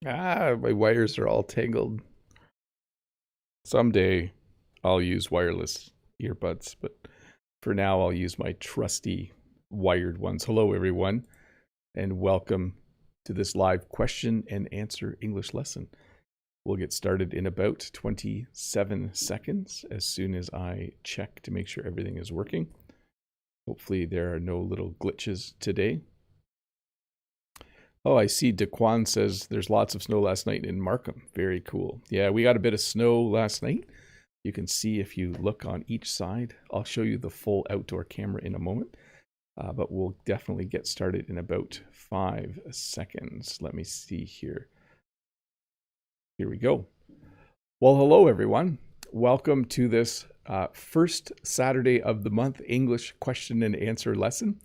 My wires are all tangled. Someday I'll use wireless earbuds, but for now I'll use my trusty wired ones. Hello, everyone, and welcome to this live question and answer English lesson. We'll get started in about 27 seconds as soon as I check to make sure everything is working. Hopefully there are no little glitches today. Oh, I see Daquan says there's lots of snow last night in Markham. Very cool. Yeah, we got a bit of snow last night. You can see if you look on each side. I'll show you the full outdoor camera in a moment, but we'll definitely get started in about 5 seconds. Let me see here. Here we go. Well, hello, everyone. Welcome to this first Saturday of the month English question and answer lesson.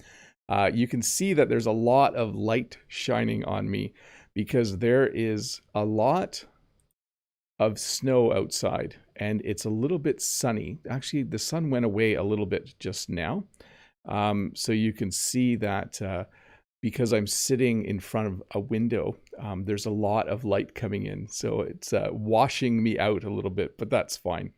You can see that there's a lot of light shining on me because there is a lot of snow outside and it's a little bit sunny. Actually, the sun went away a little bit just now. So you can see that because I'm sitting in front of a window, there's a lot of light coming in. So it's washing me out a little bit, but that's fine.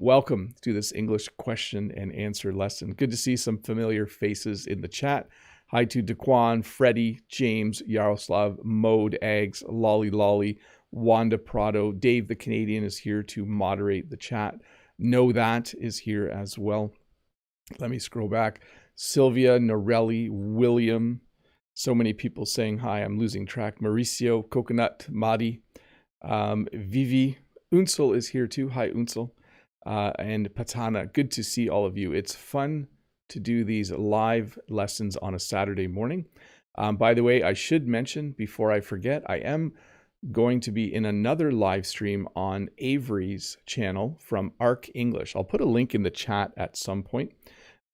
Welcome to this English question and answer lesson. Good to see some familiar faces in the chat. Hi to Daquan, Freddie, James, Yaroslav, Mode, Ags, Lolly Lolly, Wanda Prado. Dave the Canadian is here to moderate the chat. Know That is here as well. Let me scroll back. Sylvia, Norelli, William. So many people saying hi. I'm losing track. Mauricio, Coconut, Madi, Vivi. Unsel is here too. Hi, Unsel. And Patana. Good to see all of you. It's fun to do these live lessons on a Saturday morning. By the way, I should mention before I forget, I am going to be in another live stream on Avery's channel from Arc English. I'll put a link in the chat at some point.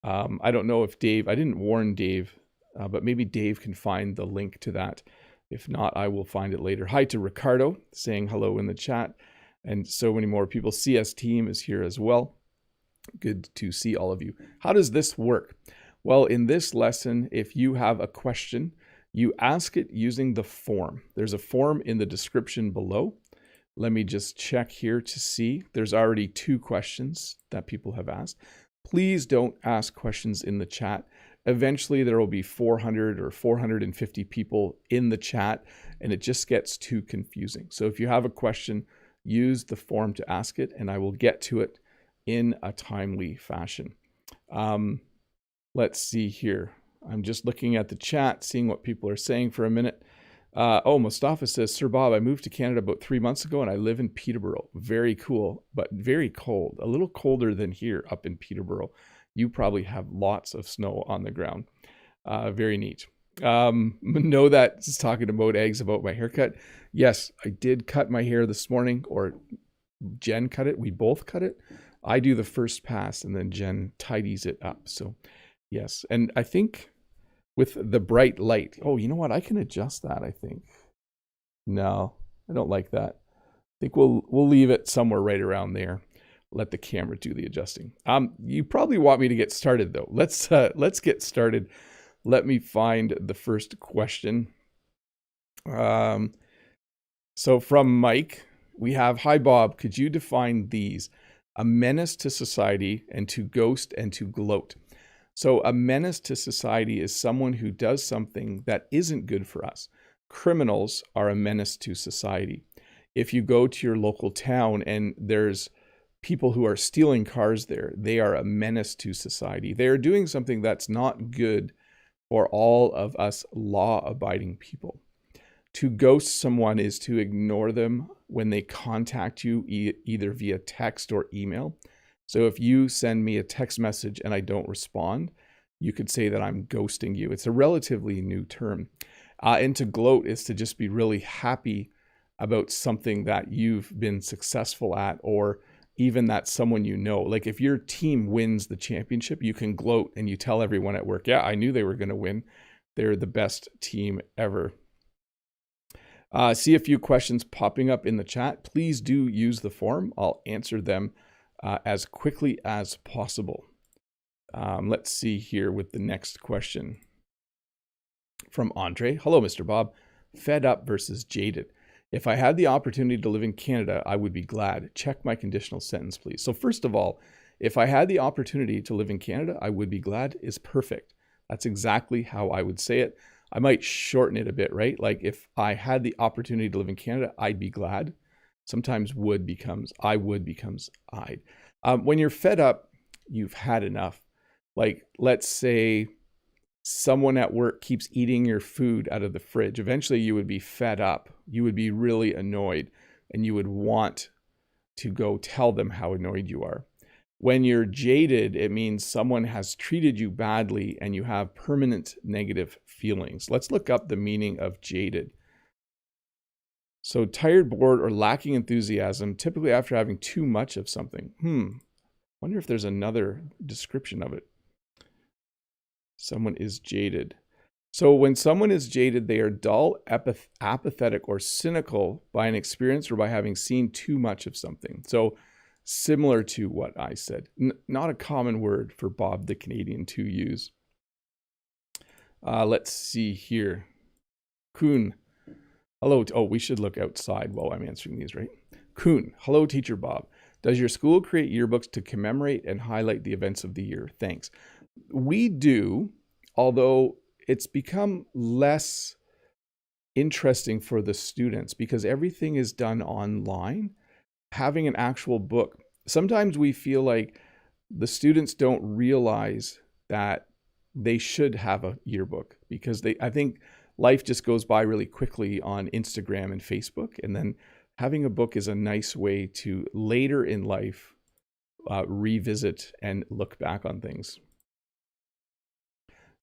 I don't know if Dave, I didn't warn Dave, but maybe Dave can find the link to that. If not, I will find it later. Hi to Ricardo saying hello in the chat. And so many more people. CS team is here as well. Good to see all of you. How does this work? Well, in this lesson, if you have a question, you ask it using the form. There's a form in the description below. Let me just check here to see. There's already 2 questions that people have asked. Please don't ask questions in the chat. Eventually, there will be 400 or 450 people in the chat, and it just gets too confusing. So if you have a question, use the form to ask it, and I will get to it in a timely fashion. Let's see here. I'm just looking at the chat, seeing what people are saying for a minute. Mustafa says, Sir Bob, I moved to Canada about 3 months ago, and I live in Peterborough. Very cool, but very cold. A little colder than here up in Peterborough. You probably have lots of snow on the ground. Very neat. Know That is talking to Mode Eggs about my haircut. Yes, I did cut my hair this morning, or Jen cut it. We both cut it. I do the first pass and then Jen tidies it up. So yes, and I think with the bright light, oh, you know what? I can adjust that, I think. No, I don't like that. I think we'll leave it somewhere right around there. Let the camera do the adjusting. You probably want me to get started though. Let's get started. Let me find the first question. So from Mike, we have, hi Bob, could you define these? A menace to society, and to ghost, and to gloat. So a menace to society is someone who does something that isn't good for us. Criminals are a menace to society. If you go to your local town and there's people who are stealing cars there, they are a menace to society. They are doing something that's not good for all of us law-abiding people. To ghost someone is to ignore them when they contact you, either via text or email. So if you send me a text message and I don't respond, you could say that I'm ghosting you. It's a relatively new term. And to gloat is to just be really happy about something that you've been successful at, or even that someone you know. Like if your team wins the championship, you can gloat and you tell everyone at work, yeah, I knew they were going to win. They're the best team ever. See a few questions popping up in the chat. Please do use the form. I'll answer them as quickly as possible. Let's see here with the next question from Andre. Hello, Mr. Bob. Fed up versus jaded. If I had the opportunity to live in Canada, I would be glad. Check my conditional sentence, please. So first of all, if I had the opportunity to live in Canada, I would be glad is perfect. That's exactly how I would say it. I might shorten it a bit, right? Like if I had the opportunity to live in Canada, I'd be glad. Sometimes would becomes I would becomes I'd. When you're fed up, you've had enough. Like let's say someone at work keeps eating your food out of the fridge. Eventually you would be fed up. You would be really annoyed and you would want to go tell them how annoyed you are. When you're jaded, it means someone has treated you badly and you have permanent negative feelings. Let's look up the meaning of jaded. So tired, bored, or lacking enthusiasm, typically after having too much of something. Wonder if there's another description of it. Someone is jaded. So when someone is jaded, they are dull, apathetic, or cynical by an experience or by having seen too much of something. So similar to what I said. Not a common word for Bob the Canadian to use. Let's see here. Kuhn. Hello. Oh, we should look outside while I'm answering these, right? Kuhn. Hello, Teacher Bob. Does your school create yearbooks to commemorate and highlight the events of the year? Thanks. We do, although it's become less interesting for the students because everything is done online. Having an actual book, sometimes we feel like the students don't realize that they should have a yearbook because I think life just goes by really quickly on Instagram and Facebook. And then having a book is a nice way to later in life revisit and look back on things.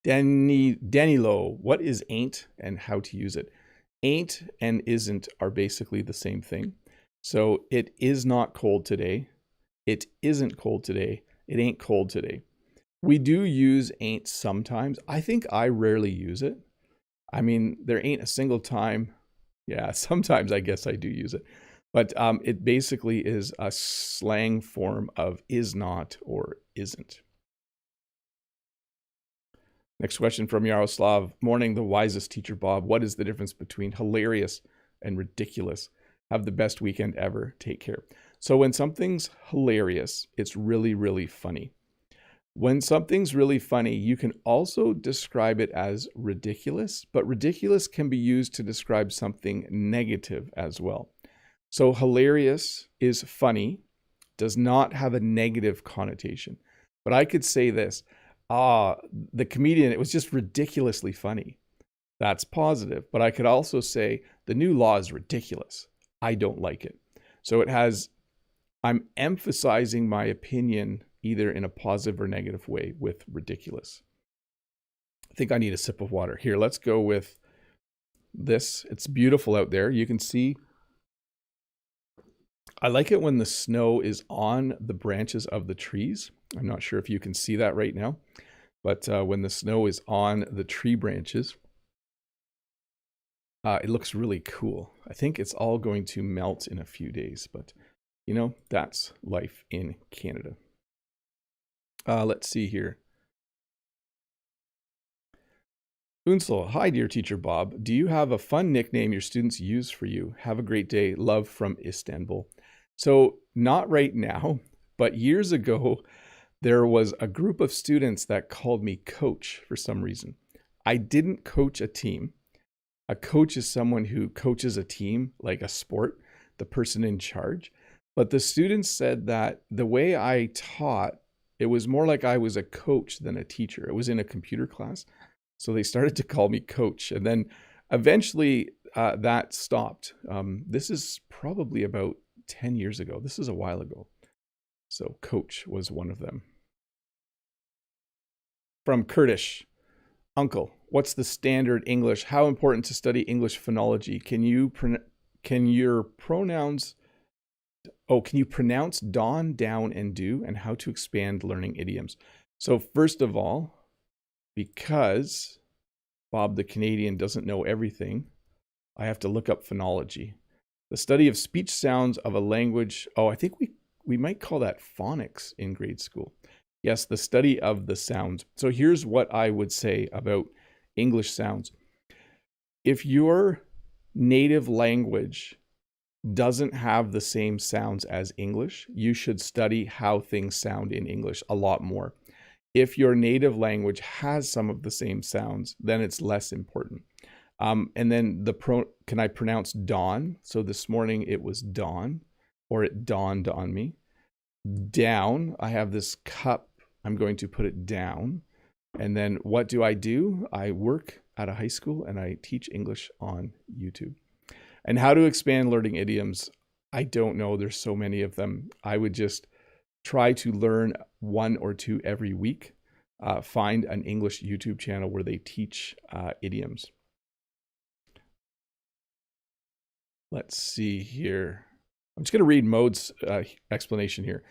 Danilo, what is ain't and how to use it? Ain't and isn't are basically the same thing. So it is not cold today. It isn't cold today. It ain't cold today. We do use ain't sometimes. I think I rarely use it. I mean, there ain't a single time. Yeah, sometimes I guess I do use it. But it basically is a slang form of is not or isn't. Next question from Yaroslav. Morning, the wisest teacher, Bob. What is the difference between hilarious and ridiculous? Have the best weekend ever. Take care. So when something's hilarious, it's really, really funny. When something's really funny, you can also describe it as ridiculous, but ridiculous can be used to describe something negative as well. So hilarious is funny, does not have a negative connotation. But I could say this, the comedian, it was just ridiculously funny. That's positive. But I could also say the new law is ridiculous. I don't like it. So I'm emphasizing my opinion either in a positive or negative way with ridiculous. I think I need a sip of water. Here, let's go with this. It's beautiful out there. You can see. I like it when the snow is on the branches of the trees. I'm not sure if you can see that right now, but when the snow is on the tree branches, it looks really cool. I think it's all going to melt in a few days, but you know, that's life in Canada. Let's see here. Unsel, hi dear teacher Bob. Do you have a fun nickname your students use for you? Have a great day. Love from Istanbul. So not right now, but years ago, there was a group of students that called me coach for some reason. I didn't coach a team. A coach is someone who coaches a team, like a sport, the person in charge. But the students said that the way I taught, it was more like I was a coach than a teacher. It was in a computer class. So they started to call me coach. And then eventually that stopped. This is probably about 10 years ago. This is a while ago. So coach was one of them. From Kurdish, Uncle, what's the standard English? How important to study English phonology? Can you pronounce dawn, down, and do, and how to expand learning idioms? So first of all, because Bob the Canadian doesn't know everything, I have to look up phonology. The study of speech sounds of a language. Oh, I think we might call that phonics in grade school. Yes, the study of the sounds. So here's what I would say about English sounds. If your native language doesn't have the same sounds as English. You should study how things sound in English a lot more. If your native language has some of the same sounds, then it's less important. And then can I pronounce dawn? So this morning it was dawn, or it dawned on me. Down, I have this cup, I'm going to put it down. And then what do? I work at a high school and I teach English on YouTube. And how to expand learning idioms, I don't know. There's so many of them. I would just try to learn 1 or 2 every week. Find an English YouTube channel where they teach idioms. Let's see here. I'm just going to read Mode's explanation here.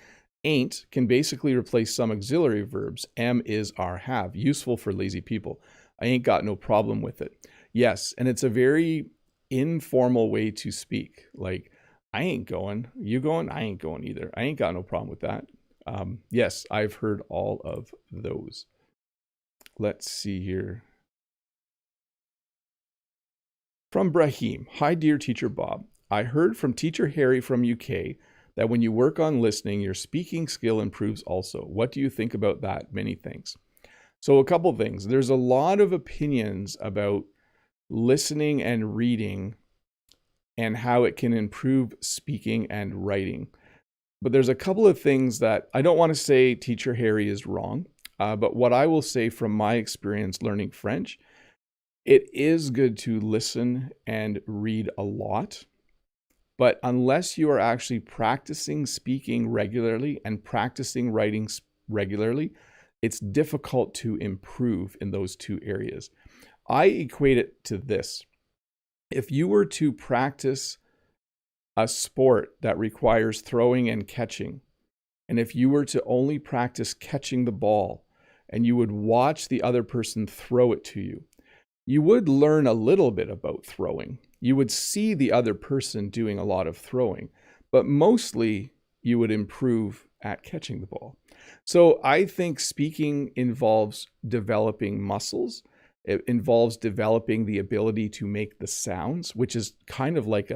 Ain't can basically replace some auxiliary verbs. Am, is, are, have. Useful for lazy people. I ain't got no problem with it. Yes, and it's a very informal way to speak. Like, I ain't going. You going? I ain't going either. I ain't got no problem with that. Yes, I've heard all of those. Let's see here. From Brahim. Hi, dear teacher Bob. I heard from teacher Harry from UK that when you work on listening, your speaking skill improves also. What do you think about that? Many thanks. So a couple things. There's a lot of opinions about listening and reading and how it can improve speaking and writing. But there's a couple of things that I don't want to say teacher Harry is wrong. But what I will say from my experience learning French, it is good to listen and read a lot. But unless you are actually practicing speaking regularly and practicing writing regularly, it's difficult to improve in those 2 areas. I equate it to this. If you were to practice a sport that requires throwing and catching, and if you were to only practice catching the ball and you would watch the other person throw it to you, you would learn a little bit about throwing. You would see the other person doing a lot of throwing, but mostly you would improve at catching the ball. So I think speaking involves developing muscles. It involves developing the ability to make the sounds, which is kind of like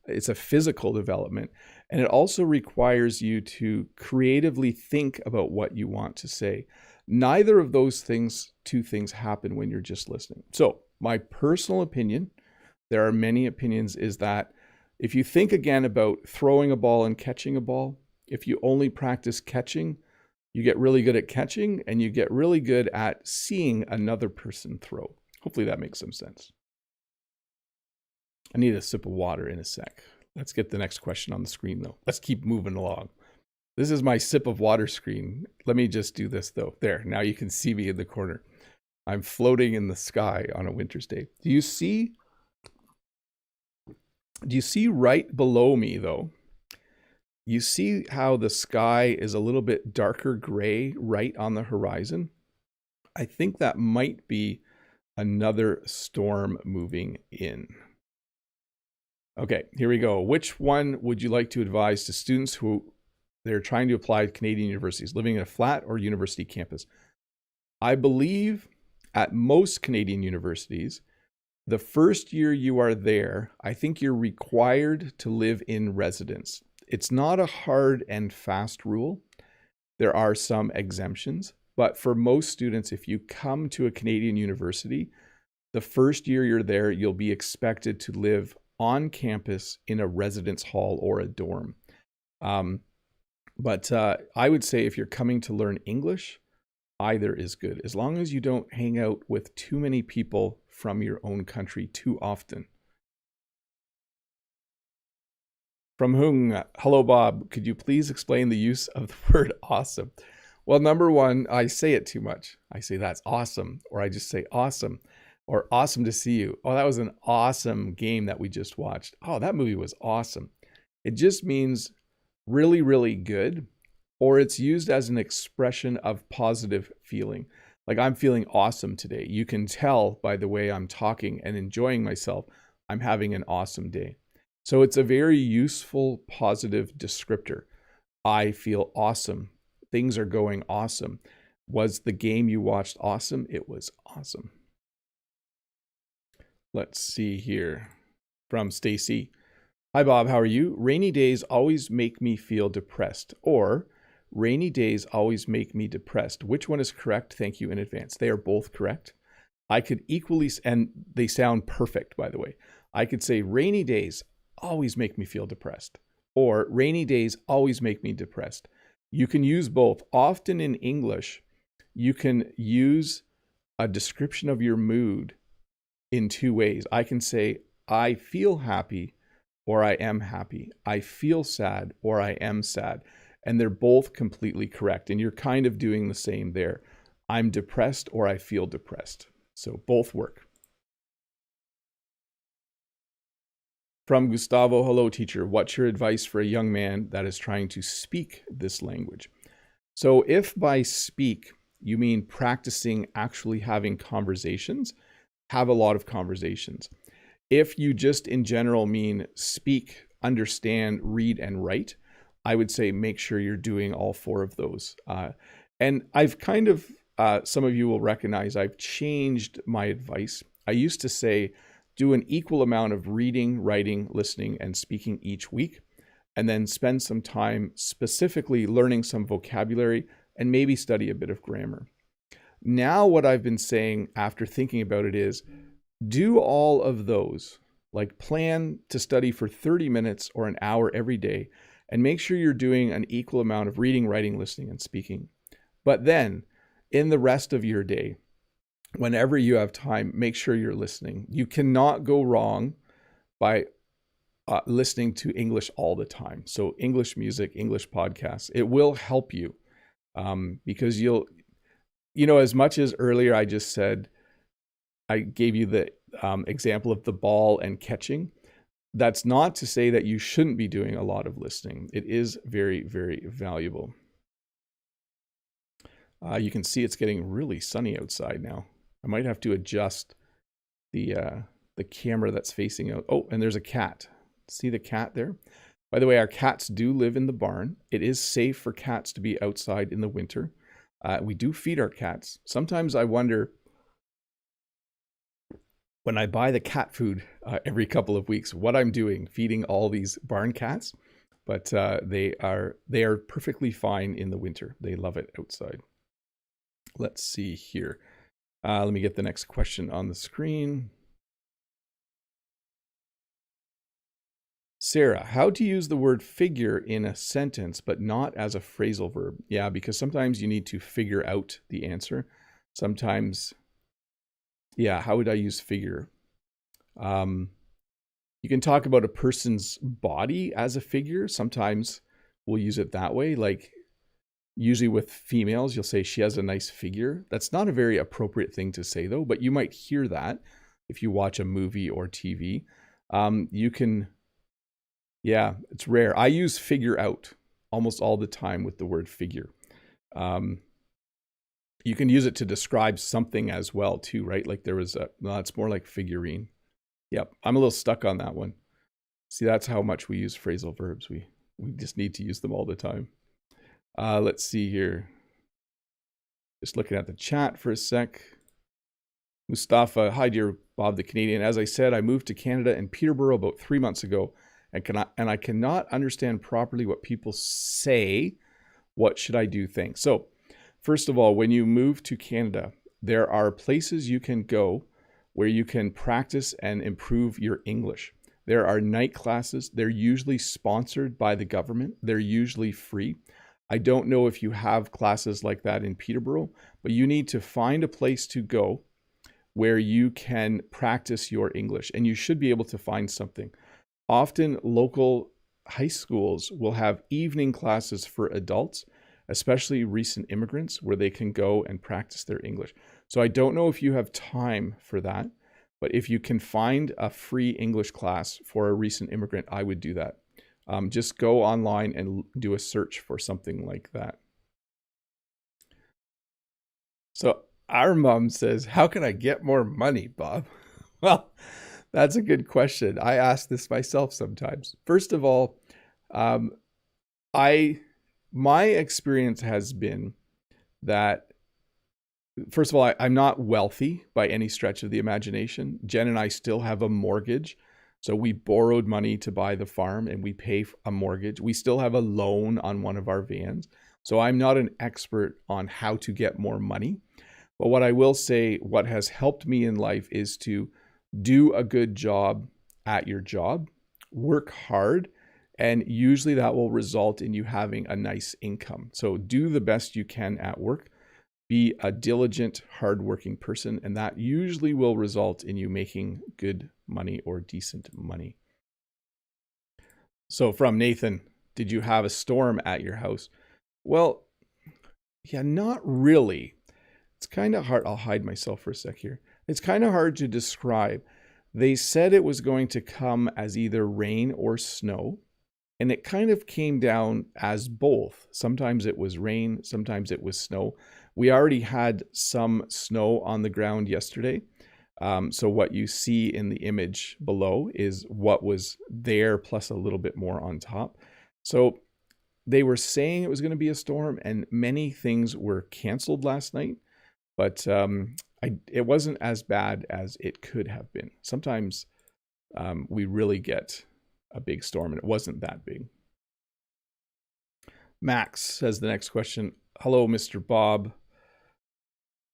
it's a physical development. And it also requires you to creatively think about what you want to say. Neither of those 2 things happen when you're just listening. So my personal opinion, there are many opinions, is that if you think again about throwing a ball and catching a ball, if you only practice catching, you get really good at catching and you get really good at seeing another person throw. Hopefully that makes some sense. I need a sip of water in a sec. Let's get the next question on the screen though. Let's keep moving along. This is my sip of water screen. Let me just do this though. There, now you can see me in the corner. I'm floating in the sky on a winter's day. Do you see right below me though? You see how the sky is a little bit darker gray right on the horizon? I think that might be another storm moving in. Okay, here we go. Which one would you like to advise to students who they're trying to apply to Canadian universities, living in a flat or university campus? I believe at most Canadian universities, the first year you are there, I think you're required to live in residence. It's not a hard and fast rule. There are some exemptions, but for most students, if you come to a Canadian university, the first year you're there, you'll be expected to live on campus in a residence hall or a dorm. But I would say if you're coming to learn English, either is good, as long as you don't hang out with too many people from your own country too often. From Hung, hello Bob, could you please explain the use of the word awesome? Well, number one, I say it too much. I say that's awesome, or I just say awesome, or awesome to see you. Oh, that was an awesome game that we just watched. Oh, that movie was awesome. It just means really, really good, or it's used as an expression of positive feeling. Like I'm feeling awesome today. You can tell by the way I'm talking and enjoying myself, I'm having an awesome day. So it's a very useful, positive descriptor. I feel awesome. Things are going awesome. Was the game you watched awesome? It was awesome. Let's see here. From Stacy. Hi, Bob. How are you? Rainy days always make me feel depressed. Or rainy days always make me depressed. Which one is correct? Thank you in advance. They are both correct. I could equally, and they sound perfect, by the way. I could say rainy days always make me feel depressed. Or rainy days always make me depressed. You can use both. Often in English, you can use a description of your mood in two ways. I can say, I feel happy or I am happy. I feel sad or I am sad. And they're both completely correct. And you're kind of doing the same there. I'm depressed or I feel depressed. So both work. From Gustavo, hello teacher. What's your advice for a young man that is trying to speak this language? So if by speak, you mean practicing actually having conversations, have a lot of conversations. If you just in general mean speak, understand, read, and write, I would say make sure you're doing all four of those. And I've kind of, some of you will recognize I've changed my advice. I used to say do an equal amount of reading, writing, listening, and speaking each week, and then spend some time specifically learning some vocabulary and maybe study a bit of grammar. Now what I've been saying after thinking about it is do all of those, like plan to study for 30 minutes or an hour every day, and make sure you're doing an equal amount of reading, writing, listening, and speaking. But then in the rest of your day, whenever you have time, make sure you're listening. You cannot go wrong by listening to English all the time. So English music, English podcasts, it will help you because as much as earlier I just said, I gave you the example of the ball and catching. That's not to say that you shouldn't be doing a lot of listening. It is very, very valuable. You can see it's getting really sunny outside now. I might have to adjust the camera that's facing out. Oh, and there's a cat. See the cat there? By the way, our cats do live in the barn. It is safe for cats to be outside in the winter. We do feed our cats. Sometimes I wonder, when I buy the cat food every couple of weeks, what I'm doing, feeding all these barn cats, but they are perfectly fine in the winter. They love it outside. Let's see here. Let me get the next question on the screen. Sarah, how to use the word figure in a sentence, but not as a phrasal verb? Yeah, because sometimes you need to figure out the answer. Sometimes, yeah, how would I use figure? You can talk about a person's body as a figure. Sometimes we'll use it that way. Like usually with females, you'll say she has a nice figure. That's not a very appropriate thing to say though, but you might hear that if you watch a movie or TV. You can, yeah, it's rare. I use figure out almost all the time with the word figure. You can use it to describe something as well too, right? Like there was no, it's more like figurine. Yep, I'm a little stuck on that one. See, that's how much we use phrasal verbs. We just need to use them all the time. Let's see here. Just looking at the chat for a sec. Mustafa, hi dear Bob the Canadian. As I said, I moved to Canada and Peterborough about 3 months ago, and I cannot understand properly what people say. What should I do? Thanks. So, first of all, when you move to Canada, there are places you can go where you can practice and improve your English. There are night classes. They're usually sponsored by the government. They're usually free. I don't know if you have classes like that in Peterborough, but you need to find a place to go where you can practice your English, and you should be able to find something. Often local high schools will have evening classes for adults, especially recent immigrants, where they can go and practice their English. So I don't know if you have time for that, but if you can find a free English class for a recent immigrant, I would do that. Just go online and do a search for something like that. So our mom says, how can I get more money, Bob? Well, that's a good question. I ask this myself sometimes. First of all, my experience has been that, first of all, I'm not wealthy by any stretch of the imagination. Jen and I still have a mortgage So we borrowed money to buy the farm and we pay a mortgage. We still have a loan on one of our vans. So I'm not an expert on how to get more money. But what I will say, what has helped me in life is to do a good job at your job, work hard, and usually that will result in you having a nice income. So do the best you can at work. Be a diligent, hardworking person, and that usually will result in you making good money or decent money. So from Nathan, did you have a storm at your house? Well, yeah, not really. It's kind of hard. I'll hide myself for a sec here. It's kind of hard to describe. They said it was going to come as either rain or snow, and it kind of came down as both. Sometimes it was rain, sometimes it was snow. We already had some snow on the ground yesterday. So what you see in the image below is what was there plus a little bit more on top. So they were saying it was going to be a storm, and many things were canceled last night. But it wasn't as bad as it could have been. Sometimes we really get a big storm, and it wasn't that big. Max says the next question. Hello, Mr. Bob.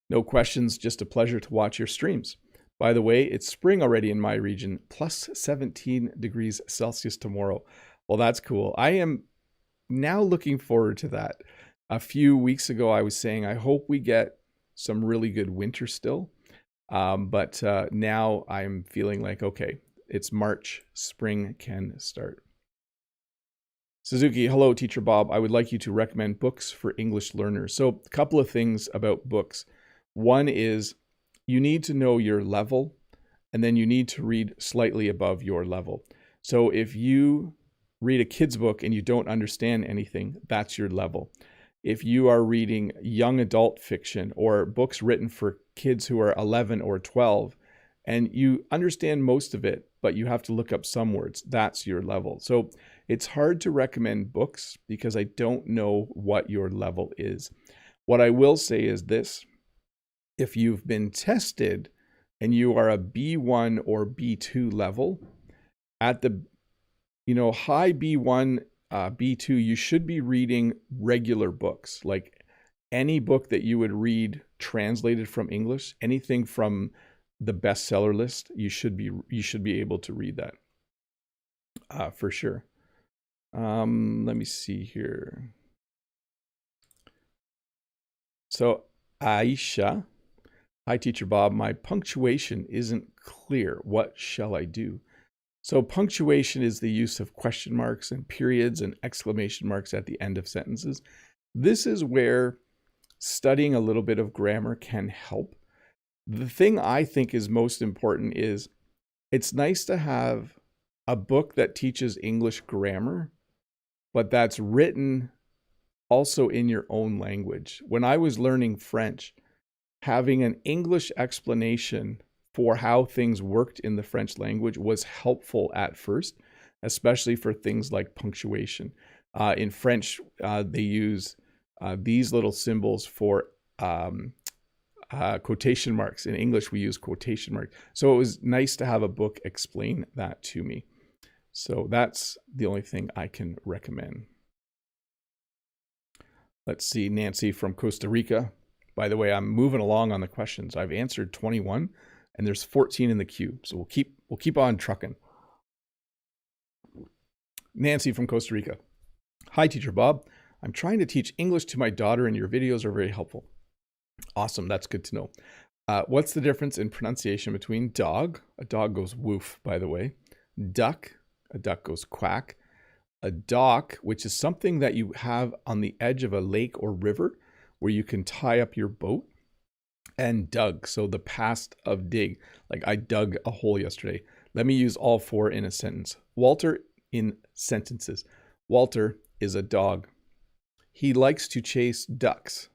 No questions, just a pleasure to watch your streams. By the way, it's spring already in my region, plus 17 degrees Celsius tomorrow. Well, that's cool. I am now looking forward to that. A few weeks ago, I was saying, I hope we get some really good winter still. But now I'm feeling like, okay, it's March, spring can start. Suzuki, hello, Teacher Bob. I would like you to recommend books for English learners. So a couple of things about books. One is you need to know your level, and then you need to read slightly above your level. So if you read a kid's book and you don't understand anything, that's your level. If you are reading young adult fiction or books written for kids who are 11 or 12, and you understand most of it, but you have to look up some words, that's your level. So it's hard to recommend books because I don't know what your level is. What I will say is this: if you've been tested and you are a B1 or B2 level, at the high B1, B2, you should be reading regular books, like any book that you would read translated from English, anything from the bestseller list, you should be able to read that for sure. Let me see here. So Aisha, hi Teacher Bob, my punctuation isn't clear. What shall I do? So punctuation is the use of question marks and periods and exclamation marks at the end of sentences. This is where studying a little bit of grammar can help. The thing I think is most important is it's nice to have a book that teaches English grammar, but that's written also in your own language. When I was learning French, having an English explanation for how things worked in the French language was helpful at first, especially for things like punctuation. In French, they use these little symbols for quotation marks. In English, we use quotation marks. So it was nice to have a book explain that to me. So that's the only thing I can recommend. Let's see, Nancy from Costa Rica. By the way, I'm moving along on the questions. I've answered 21. And there's 14 in the queue. So we'll keep on trucking. Nancy from Costa Rica. Hi, Teacher Bob. I'm trying to teach English to my daughter and your videos are very helpful. Awesome. That's good to know. What's the difference in pronunciation between dog? A dog goes woof, by the way. Duck. A duck goes quack. A dock, which is something that you have on the edge of a lake or river where you can tie up your boat. And dug, so the past of dig. Like I dug a hole yesterday. Let me use all four in a sentence. Walter in sentences. Walter is a dog. He likes to chase ducks.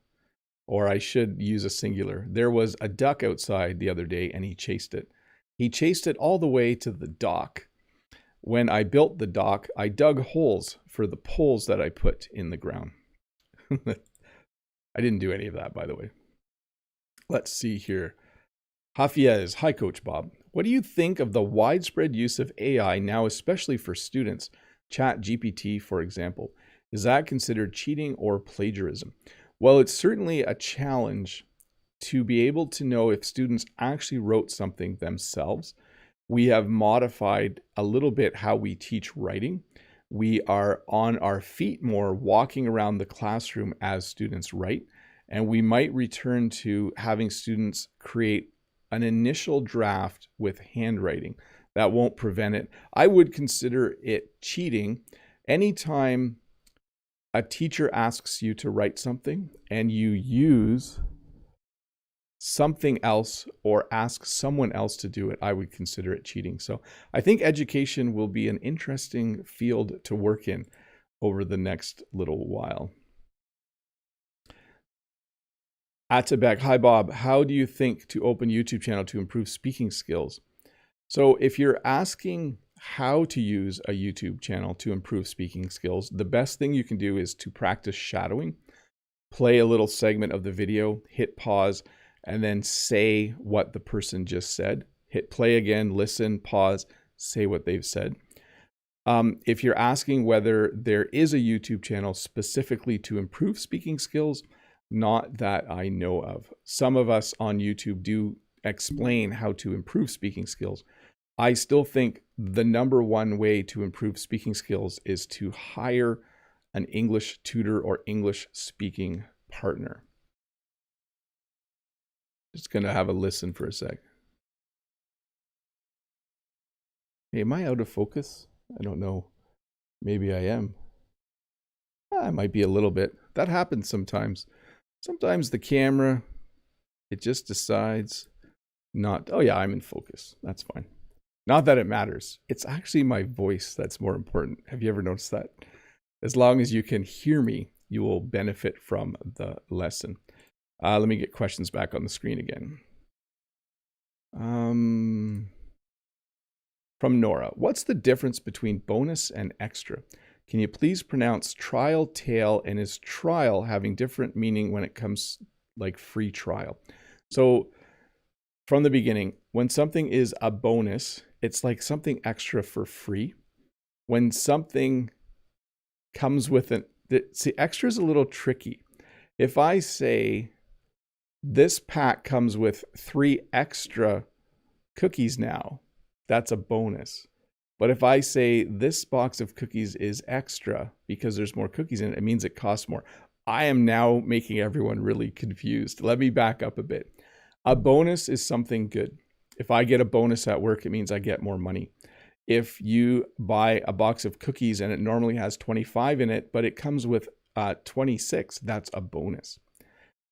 Or I should use a singular. There was a duck outside the other day and he chased it. He chased it all the way to the dock. When I built the dock, I dug holes for the poles that I put in the ground. I didn't do any of that, by the way. Let's see here. Hafiez, hi Coach Bob. what do you think of the widespread use of AI now, especially for students? Chat GPT, for example. Is that considered cheating or plagiarism? Well, it's certainly a challenge to be able to know if students actually wrote something themselves. We have modified a little bit how we teach writing. We are on our feet more, walking around the classroom as students write, and we might return to having students create an initial draft with handwriting. That won't prevent it. I would consider it cheating anytime a teacher asks you to write something and you use something else or ask someone else to do it. I would consider it cheating. So I think education will be an interesting field to work in over the next little while. Atabek, hi Bob, how do you think to open YouTube channel to improve speaking skills? So if you're asking how to use a YouTube channel to improve speaking skills, the best thing you can do is to practice shadowing. Play a little segment of the video, hit pause, and then say what the person just said. Hit play again, listen, pause, say what they've said. If you're asking whether there is a YouTube channel specifically to improve speaking skills, not that I know of. Some of us on YouTube do explain how to improve speaking skills. I still think the number one way to improve speaking skills is to hire an English tutor or English speaking partner. Just going to have a listen for a sec. Hey, am I out of focus? I don't know. Maybe I am. I might be a little bit. That happens sometimes. Sometimes the camera, it just decides not. Oh yeah, I'm in focus. That's fine. Not that it matters. It's actually my voice that's more important. Have you ever noticed that? As long as you can hear me, you will benefit from the lesson. Let me get questions back on the screen again. From Nora, what's the difference between bonus and extra? Can you please pronounce trial, tail, and is trial having different meaning when it comes like free trial? So from the beginning, when something is a bonus, it's like something extra for free. When something comes with an, see, extra is a little tricky. If I say this pack comes with 3 extra cookies now, that's a bonus. But if I say this box of cookies is extra because there's more cookies in it, it means it costs more. I am now making everyone really confused. Let me back up a bit. A bonus is something good. If I get a bonus at work, it means I get more money. If you buy a box of cookies and it normally has 25 in it, but it comes with 26, that's a bonus.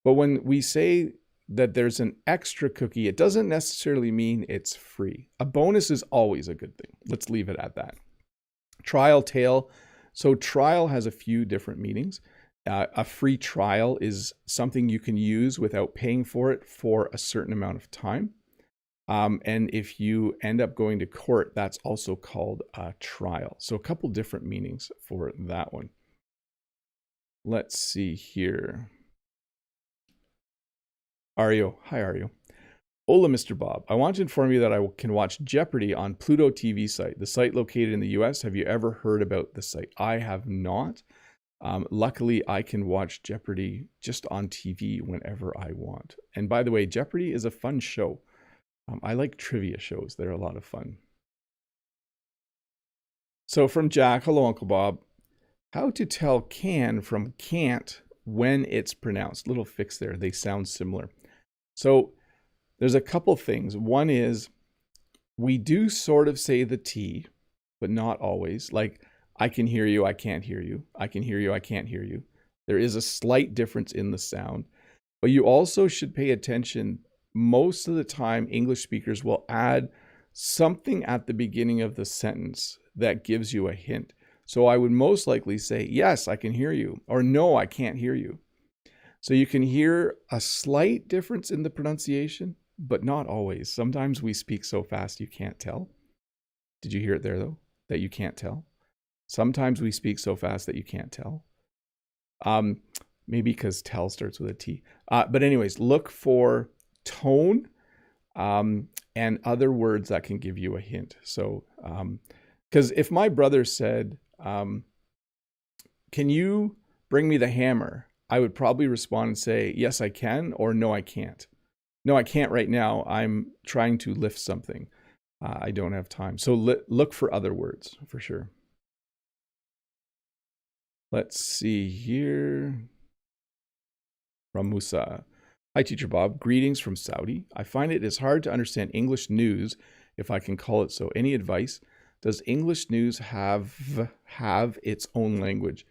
But when we say that there's an extra cookie, it doesn't necessarily mean it's free. A bonus is always a good thing. Let's leave it at that. Trial, tail. So trial has a few different meanings. A free trial is something you can use without paying for it for a certain amount of time. And if you end up going to court, that's also called a trial. So a couple different meanings for that one. Let's see here. Ario, hi Ario. Hola, Mr. Bob. I want to inform you that I can watch Jeopardy on Pluto TV site, the site located in the US. Have you ever heard about the site? I have not. Luckily, I can watch Jeopardy just on TV whenever I want. And by the way, Jeopardy is a fun show. I like trivia shows. They're a lot of fun. So from Jack, hello, Uncle Bob. How to tell can from can't when it's pronounced. Little fix there. They sound similar. So there's a couple things. One is we do sort of say the T, but not always. Like I can hear you, I can't hear you. I can hear you, I can't hear you. There is a slight difference in the sound. But you also should pay attention. Most of the time, English speakers will add something at the beginning of the sentence that gives you a hint. So I would most likely say, yes, I can hear you, or no, I can't hear you. So you can hear a slight difference in the pronunciation, but not always. Sometimes we speak so fast you can't tell. Did you hear it there though? That you can't tell? Sometimes we speak so fast that you can't tell. Maybe because tell starts with a T. But anyways, look for tone and other words that can give you a hint. So, because if my brother said, can you bring me the hammer? I would probably respond and say, yes, I can, or no, I can't. No, I can't right now. I'm trying to lift something. I don't have time. So look for other words for sure. Let's see here. From Musa. Hi, Teacher Bob. Greetings from Saudi. I find it is hard to understand English news, if I can call it so. Any advice? Does English news have its own language?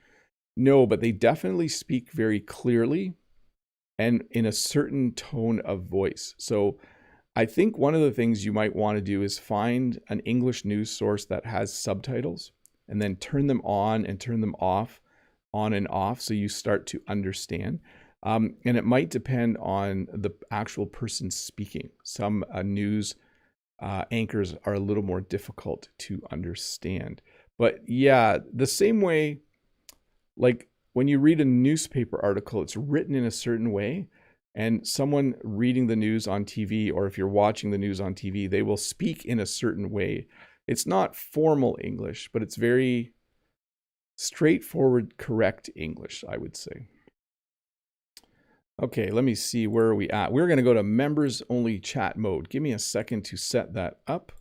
No, but they definitely speak very clearly and in a certain tone of voice. So I think one of the things you might want to do is find an English news source that has subtitles and then turn them on and turn them off, on and off, so you start to understand. And it might depend on the actual person speaking. Some news anchors are a little more difficult to understand. But yeah, the same way, like when you read a newspaper article, it's written in a certain way, and someone reading the news on TV, or if you're watching the news on TV, they will speak in a certain way. It's not formal English, but it's very straightforward, correct English, I would say. Okay, let me see, where are we at? We're going to go to members only chat mode. Give me a second to set that up.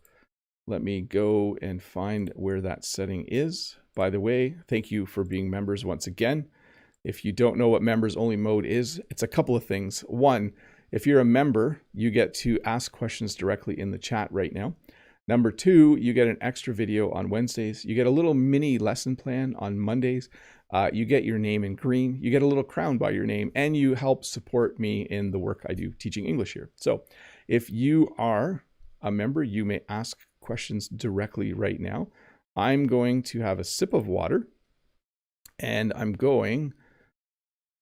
Let me go and find where that setting is. By the way, thank you for being members once again. If you don't know what members only mode is, it's a couple of things. One, if you're a member, you get to ask questions directly in the chat right now. Number two, you get an extra video on Wednesdays. You get a little mini lesson plan on Mondays. You get your name in green. You get a little crown by your name, and you help support me in the work I do teaching English here. So if you are a member, you may ask questions directly right now. I'm going to have a sip of water, and I'm going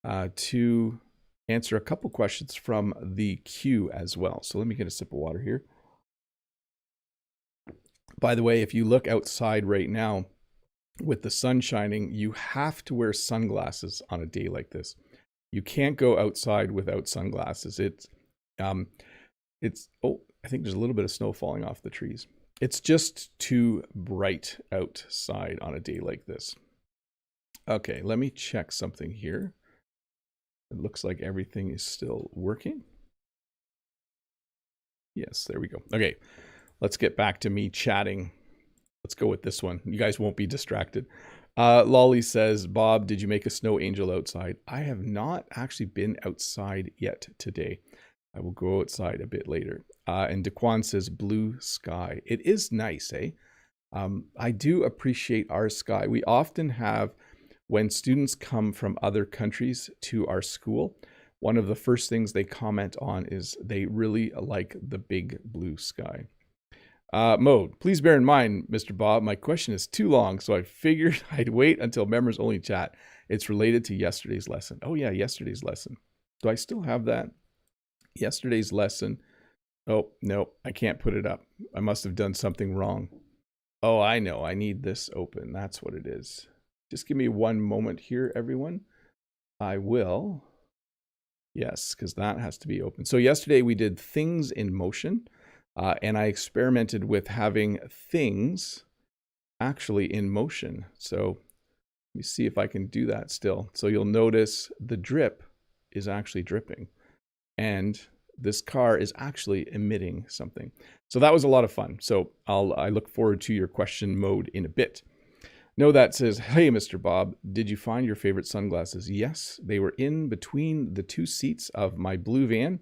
to answer a couple questions from the queue as well. So let me get a sip of water here. By the way, if you look outside right now with the sun shining, you have to wear sunglasses on a day like this. You can't go outside without sunglasses. Oh, I think there's a little bit of snow falling off the trees. It's just too bright outside on a day like this. Okay, let me check something here. It looks like everything is still working. Yes, there we go. Okay, let's get back to me chatting. Let's go with this one. You guys won't be distracted. Lolly says, Bob, did you make a snow angel outside? I have not actually been outside yet today. I will go outside a bit later. And Daquan says, blue sky. It is nice, eh? I do appreciate our sky. We often have, when students come from other countries to our school, one of the first things they comment on is they really like the big blue sky. Mode, please bear in mind, Mr. Bob, my question is too long, so I figured I'd wait until members only chat. It's related to yesterday's lesson. Oh yeah, yesterday's lesson. Do I still have that? Yesterday's lesson. Oh, no, I can't put it up. I must have done something wrong. Oh, I know. I need this open. That's what it is. Just give me one moment here, everyone. I will. Yes, because that has to be open. So yesterday we did things in motion, and I experimented with having things actually in motion. So let me see if I can do that still. So you'll notice the drip is actually dripping, and this car is actually emitting something. So that was a lot of fun. So I look forward to your question mode in a bit. No, that says, hey, Mr. Bob, did you find your favorite sunglasses? Yes, they were in between the two seats of my blue van,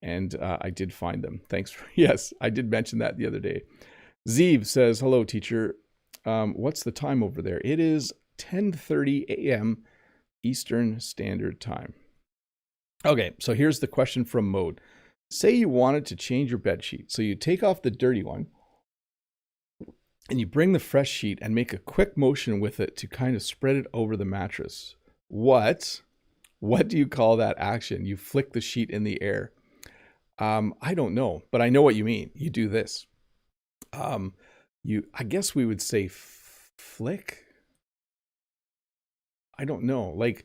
and I did find them. Thanks. Yes, I did mention that the other day. Zeev says, hello, teacher. What's the time over there? It is 10:30 a.m. Eastern Standard Time. Okay, so here's the question from Mode. Say you wanted to change your bed sheet. So you take off the dirty one and you bring the fresh sheet and make a quick motion with it to kind of spread it over the mattress. What do you call that action? You flick the sheet in the air. I don't know, but I know what you mean. You do this. I guess we would say flick. I don't know. Like,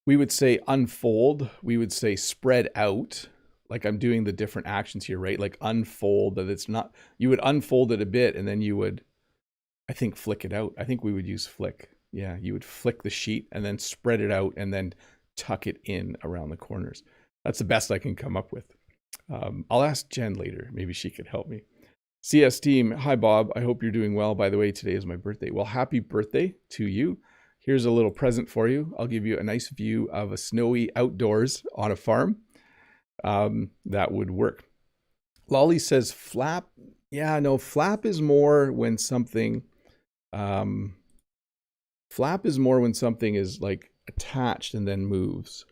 we would say unfold. We would say spread out. like I'm doing the different actions here, right? Like unfold, that it's not, you would unfold it a bit and then you would, I think, flick it out. I think we would use flick. Yeah, you would flick the sheet and then spread it out and then tuck it in around the corners. That's the best I can come up with. I'll ask Jen later. Maybe she could help me. CS team, hi Bob. I hope you're doing well. By the way, today is my birthday. Well, happy birthday to you. Here's a little present for you. I'll give you a nice view of a snowy outdoors on a farm. That would work. Lolly says flap. Yeah, no, flap is more when something, flap is more when something is like attached and then moves.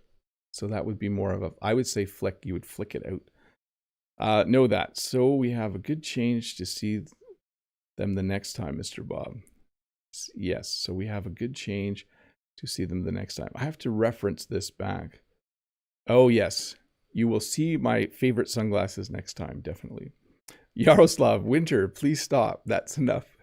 So that would be more of a, I would say flick, you would flick it out. Know that. So we have a good change to see them the next time, Mr. Bob. Yes, so we have a good change to see them the next time. I have to reference this back. Oh, yes. You will see my favorite sunglasses next time, definitely. Yaroslav, winter, please stop. That's enough.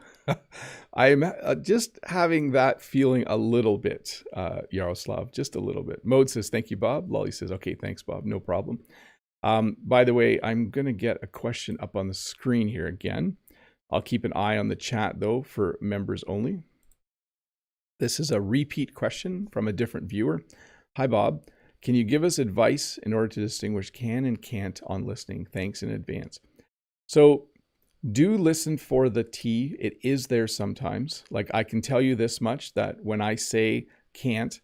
I am just having that feeling a little bit, Yaroslav, just a little bit. Mode says, thank you, Bob. Lolly says, okay, thanks, Bob. No problem. By the way, I'm going to get a question up on the screen here again. I'll keep an eye on the chat, though, for members only. This is a repeat question from a different viewer. Hi, Bob. Can you give us advice in order to distinguish can and can't on listening? Thanks in advance. So do listen for the T. It is there sometimes. Like I can tell you this much, that when I say can't,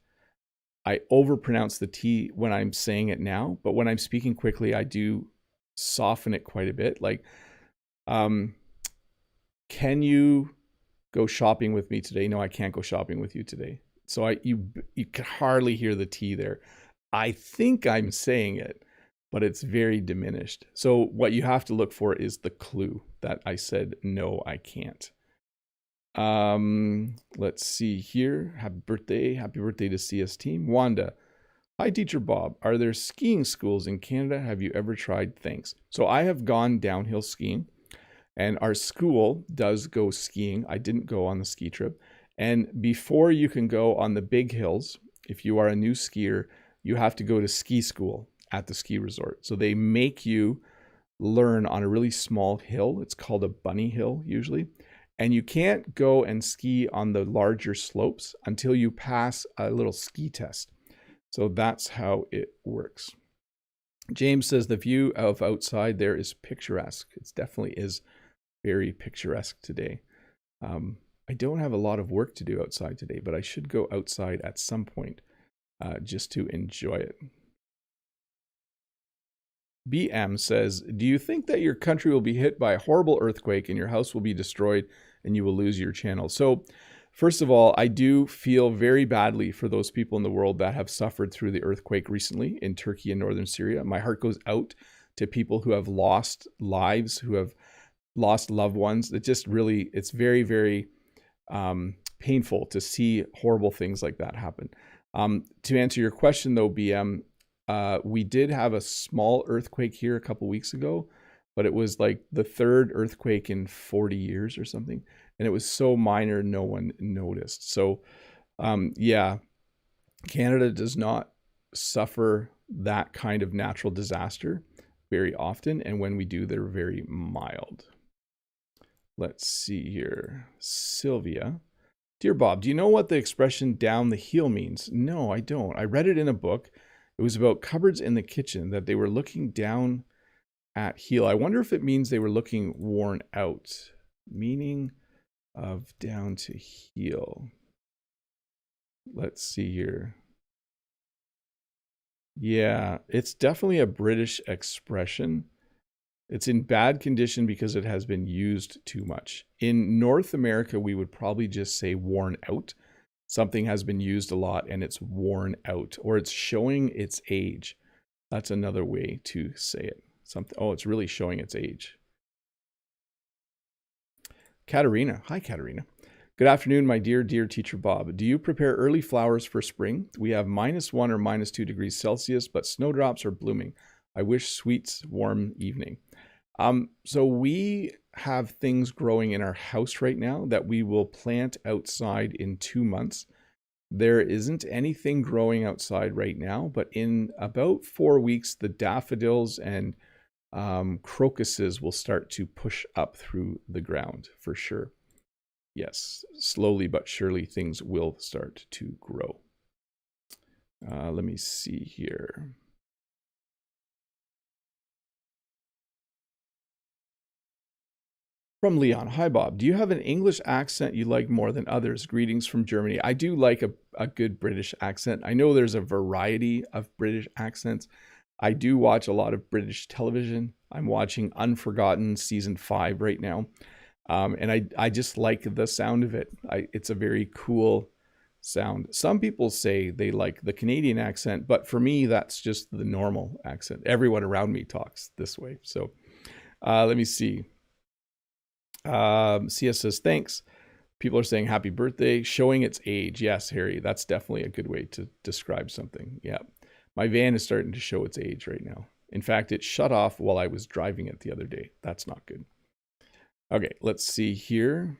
I overpronounce the T when I'm saying it now. But when I'm speaking quickly, I do soften it quite a bit. Like, can you go shopping with me today? No, I can't go shopping with you today. So you can hardly hear the T there. I think I'm saying it, but it's very diminished. So what you have to look for is the clue that I said, no, I can't. Let's see here. Happy birthday to CS team. Wanda, hi teacher Bob. Are there skiing schools in Canada? Have you ever tried? Thanks. So I have gone downhill skiing, and our school does go skiing. I didn't go on the ski trip. And before you can go on the big hills, if you are a new skier, you have to go to ski school at the ski resort. So they make you learn on a really small hill. It's called a bunny hill usually. And you can't go and ski on the larger slopes until you pass a little ski test. So that's how it works. James says the view of outside there is picturesque. It definitely is very picturesque today. I don't have a lot of work to do outside today, but I should go outside at some point just to enjoy it. BM says, do you think that your country will be hit by a horrible earthquake and your house will be destroyed and you will lose your channel? So first of all, I do feel very badly for those people in the world that have suffered through the earthquake recently in Turkey and northern Syria. My heart goes out to people who have lost lives, who have lost loved ones. It just really, it's very, very painful to see horrible things like that happen. To answer your question though, BM, we did have a small earthquake here a couple weeks ago, but it was like the third earthquake in 40 years or something. And it was so minor, no one noticed. So yeah, Canada does not suffer that kind of natural disaster very often. And when we do, they're very mild. Let's see here. Sylvia. Dear Bob, do you know what the expression down the heel means? No, I don't. I read it in a book. It was about cupboards in the kitchen, that they were looking down at heel. I wonder if it means they were looking worn out. Meaning of down to heel. Let's see here. Yeah, it's definitely a British expression. It's in bad condition because it has been used too much. In North America, we would probably just say worn out. Something has been used a lot and it's worn out, or it's showing its age. That's another way to say it. It's really showing its age. Katerina. Hi, Katerina. Good afternoon, my dear teacher Bob. Do you prepare early flowers for spring? We have -1 or -2 degrees Celsius, but snowdrops are blooming. I wish sweets warm evening. So we have things growing in our house right now that we will plant outside in 2 months. There isn't anything growing outside right now, but in about 4 weeks, the daffodils and crocuses will start to push up through the ground for sure. Yes, slowly but surely things will start to grow. Let me see here. From Leon, hi Bob, do you have an English accent you like more than others? Greetings from Germany. I do like a good British accent. I know there's a variety of British accents. I do watch a lot of British television. I'm watching Unforgotten season 5 right now. And I just like the sound of it. It's a very cool sound. Some people say they like the Canadian accent, but for me, that's just the normal accent. Everyone around me talks this way. So let me see. CS says, thanks. People are saying happy birthday, showing its age. Yes, Harry, that's definitely a good way to describe something. Yeah. My van is starting to show its age right now. In fact, it shut off while I was driving it the other day. That's not good. Okay, let's see here.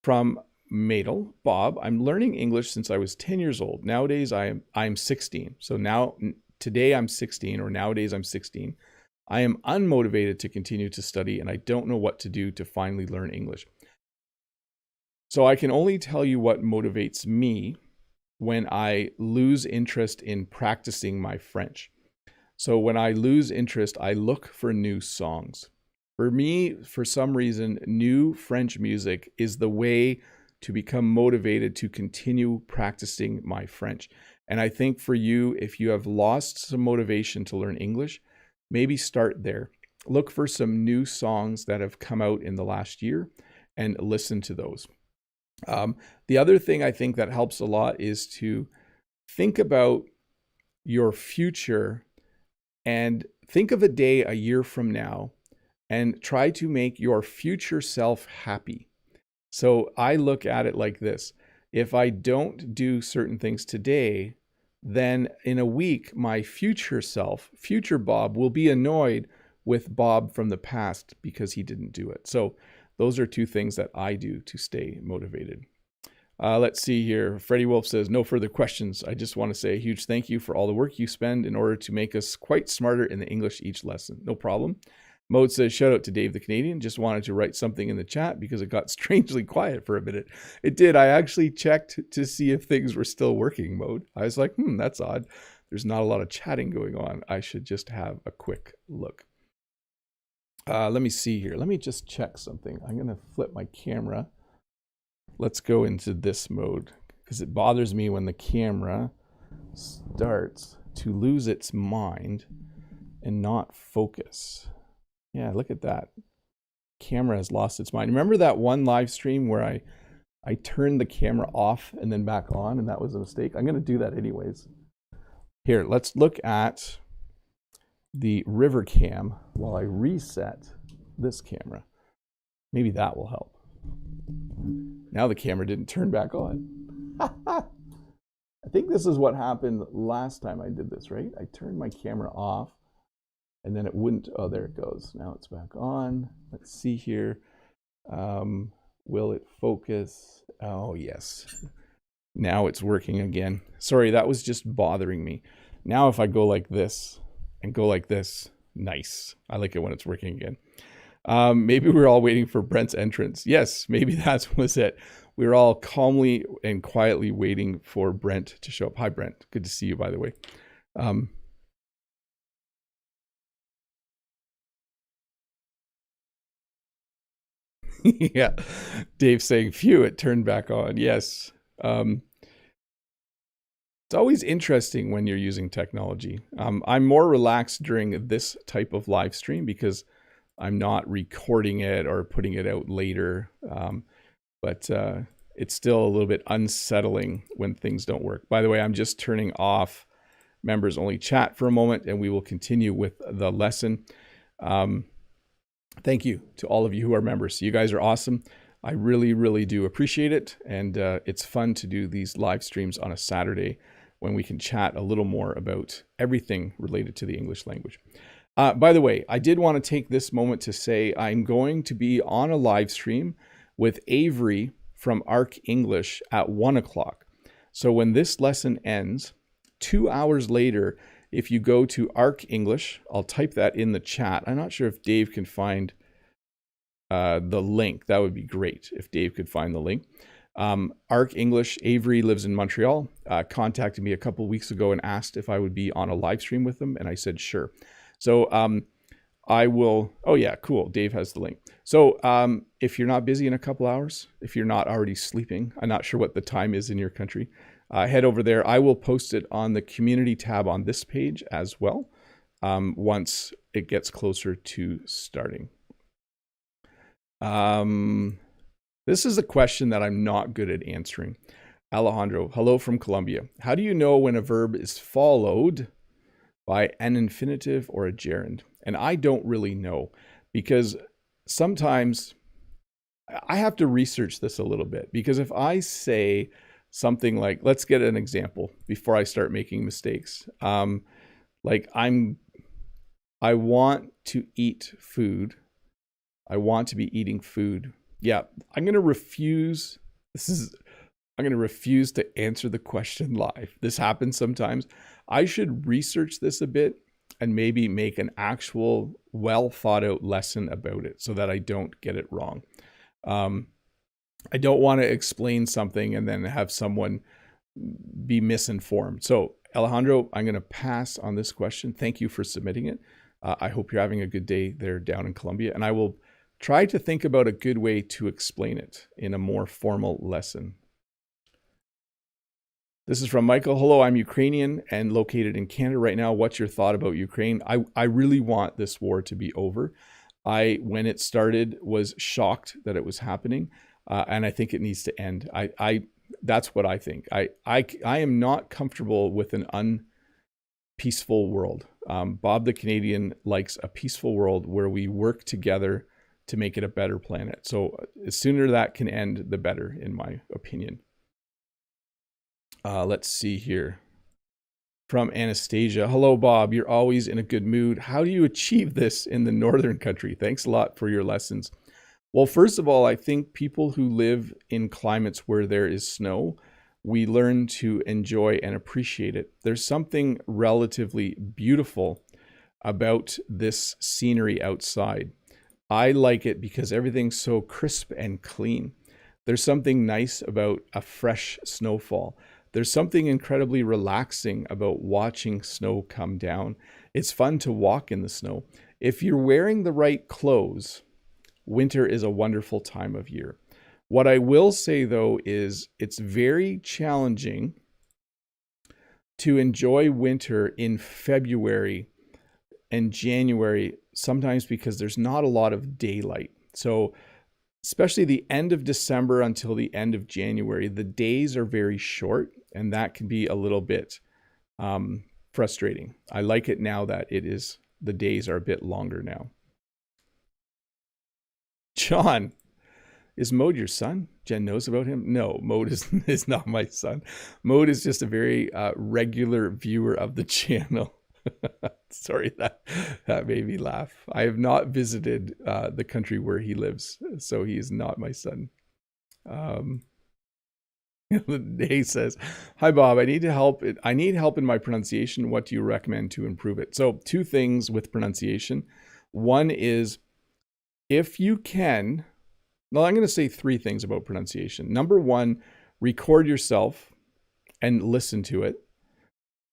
From Madel, Bob, I'm learning English since I was 10 years old. Nowadays, I'm 16. So today I'm 16, or nowadays I'm 16. I am unmotivated to continue to study, and I don't know what to do to finally learn English. So I can only tell you what motivates me when I lose interest in practicing my French. So when I lose interest, I look for new songs. For me, for some reason, new French music is the way to become motivated to continue practicing my French. And I think for you, if you have lost some motivation to learn English, maybe start there. Look for some new songs that have come out in the last year and listen to those. The other thing I think that helps a lot is to think about your future and think of a day a year from now and try to make your future self happy. So I look at it like this. If I don't do certain things today, then in a week, my future self, future Bob, will be annoyed with Bob from the past because he didn't do it. So those are two things that I do to stay motivated. Let's see here. Freddie Wolf says, no further questions. I just want to say a huge thank you for all the work you spend in order to make us quite smarter in the English each lesson. No problem. Mode says, shout out to Dave the Canadian. Just wanted to write something in the chat because it got strangely quiet for a minute. It did. I actually checked to see if things were still working, Mode. I was like, that's odd. There's not a lot of chatting going on. I should just have a quick look. Let me see here. Let me just check something. I'm going to flip my camera. Let's go into this mode because it bothers me when the camera starts to lose its mind and not focus. Yeah, look at that. Camera has lost its mind. Remember that one live stream where I turned the camera off and then back on, and that was a mistake? I'm going to do that anyways. Here, let's look at the river cam while I reset this camera. Maybe that will help. Now the camera didn't turn back on. I think this is what happened last time I did this, right? I turned my camera off and then it wouldn't. Oh, there it goes. Now it's back on. Let's see here. Will it focus? Oh, yes. Now it's working again. Sorry, that was just bothering me. Now if I go like this and go like this, nice. I like it when it's working again. Maybe we're all waiting for Brent's entrance. Yes, maybe that was it. We were all calmly and quietly waiting for Brent to show up. Hi, Brent. Good to see you, by the way. Yeah, Dave saying, phew, it turned back on. Yes. It's always interesting when you're using technology. I'm more relaxed during this type of live stream because I'm not recording it or putting it out later. But it's still a little bit unsettling when things don't work. By the way, I'm just turning off members only chat for a moment and we will continue with the lesson. Thank you to all of you who are members. You guys are awesome. I really, really do appreciate it. And it's fun to do these live streams on a Saturday when we can chat a little more about everything related to the English language. By the way, I did want to take this moment to say I'm going to be on a live stream with Avery from ARC English at 1 o'clock. So when this lesson ends, 2 hours later, if you go to ARC English, I'll type that in the chat. I'm not sure if Dave can find the link. That would be great if Dave could find the link. ARC English, Avery lives in Montreal, contacted me a couple weeks ago and asked if I would be on a live stream with them, and I said sure. So I will, oh yeah, cool, Dave has the link. So if you're not busy in a couple hours, if you're not already sleeping, I'm not sure what the time is in your country, head over there. I will post it on the community tab on this page as well, once it gets closer to starting. This is a question that I'm not good at answering. Alejandro, hello from Colombia. How do you know when a verb is followed by an infinitive or a gerund? And I don't really know, because sometimes I have to research this a little bit, because if I say something like, let's get an example before I start making mistakes. Like I want to eat food. I want to be eating food. Yeah, I'm going to refuse. I'm going to refuse to answer the question live. This happens sometimes. I should research this a bit and maybe make an actual well thought out lesson about it so that I don't get it wrong. I don't want to explain something and then have someone be misinformed. So Alejandro, I'm going to pass on this question. Thank you for submitting it. I hope you're having a good day there down in Colombia, and I will try to think about a good way to explain it in a more formal lesson. This is from Michael. Hello, I'm Ukrainian and located in Canada right now. What's your thought about Ukraine? I really want this war to be over. When it started, was shocked that it was happening, and I think it needs to end. That's what I think. I am not comfortable with an unpeaceful world. Bob the Canadian likes a peaceful world where we work together to make it a better planet. So the sooner that can end, the better, in my opinion. Let's see here. From Anastasia. Hello, Bob. You're always in a good mood. How do you achieve this in the northern country? Thanks a lot for your lessons. Well, first of all, I think people who live in climates where there is snow, we learn to enjoy and appreciate it. There's something relatively beautiful about this scenery outside. I like it because everything's so crisp and clean. There's something nice about a fresh snowfall. There's something incredibly relaxing about watching snow come down. It's fun to walk in the snow. If you're wearing the right clothes, winter is a wonderful time of year. What I will say, though, is it's very challenging to enjoy winter in February and January, sometimes because there's not a lot of daylight. So especially the end of December until the end of January, the days are very short, and that can be a little bit frustrating. I like it now that the days are a bit longer now. John, is Mode your son? Jen knows about him? No, Mode is not my son. Mode is just a very regular viewer of the channel. Sorry, that made me laugh. I have not visited the country where he lives, so he is not my son. He says, "Hi Bob, I need help in my pronunciation. What do you recommend to improve it?" So 2 things with pronunciation. One is, if you can, well, I'm going to say 3 things about pronunciation. Number 1, record yourself and listen to it.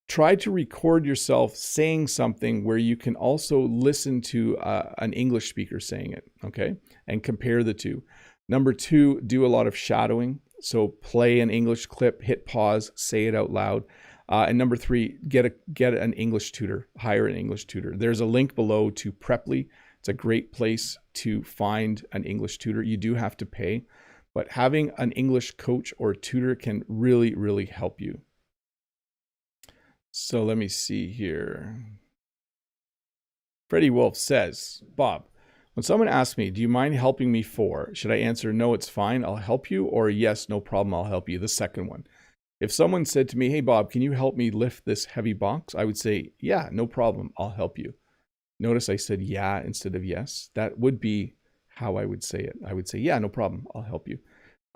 Try to record yourself saying something where you can also listen to an English speaker saying it, okay? And compare the 2. Number 2, do a lot of shadowing. So play an English clip, hit pause, say it out loud. And number 3, get an English tutor, hire an English tutor. There's a link below to Preply. It's a great place to find an English tutor. You do have to pay, but having an English coach or tutor can really, really help you. So let me see here. Freddie Wolf says, Bob, when someone asks me, do you mind helping me should I answer, no, it's fine, I'll help you, or yes, no problem, I'll help you? The second one. If someone said to me, hey, Bob, can you help me lift this heavy box? I would say, yeah, no problem, I'll help you. Notice I said yeah instead of yes. That would be how I would say it. I would say, yeah, no problem, I'll help you.